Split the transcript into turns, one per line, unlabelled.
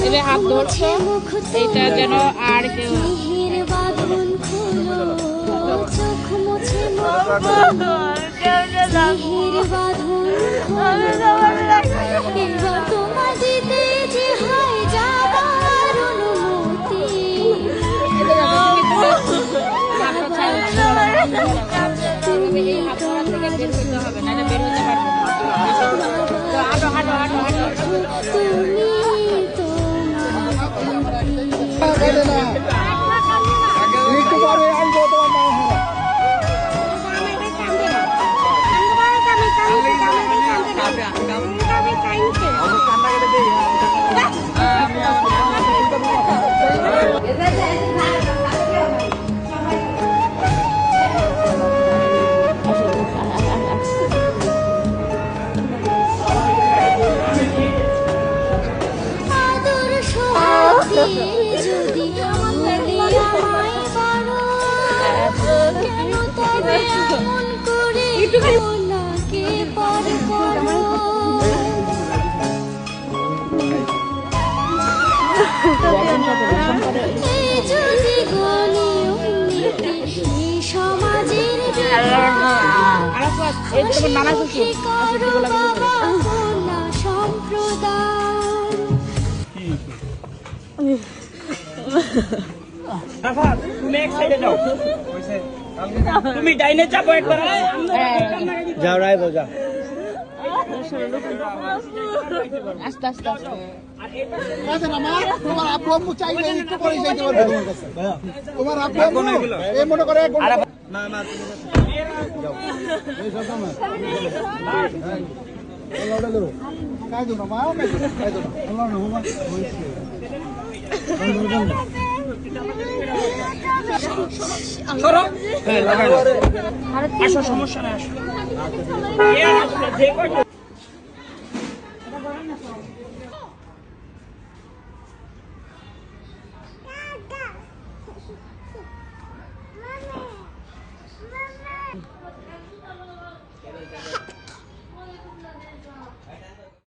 এলে হাত ধরছো এইটা যেন আর কেউ এই হাত ধরা থেকে বের হতে হবে, নাহলে বের হতে পারবে না। তো হাঁটো হাঁটো হাঁটো হাঁটো।
একটু পরে আনবো তোমার মা
যদি কেন তবে এমন করে ওনাকে পর করো এই যদি গলি এই সমাজের সুখী করো বাবা কন্যা সম্প্রদায়।
তুমি এক সাইডে যাও, তুমি ডাইনে যাবো একবার।
যাও রায় যাও
আস্তে আস্তে আস্তে।
তোমার আব্বু চাইলে একটু পরে যাইতে পারবে তোমার কাছে। তোমার আব্বু এই মনে করে না না যাও এই সব না আল্লাহ ধরো কাই দাও না মা কাই দাও আল্লাহ না হুমা হইছে
সরো আসো, সমস্যা নাই, আসো।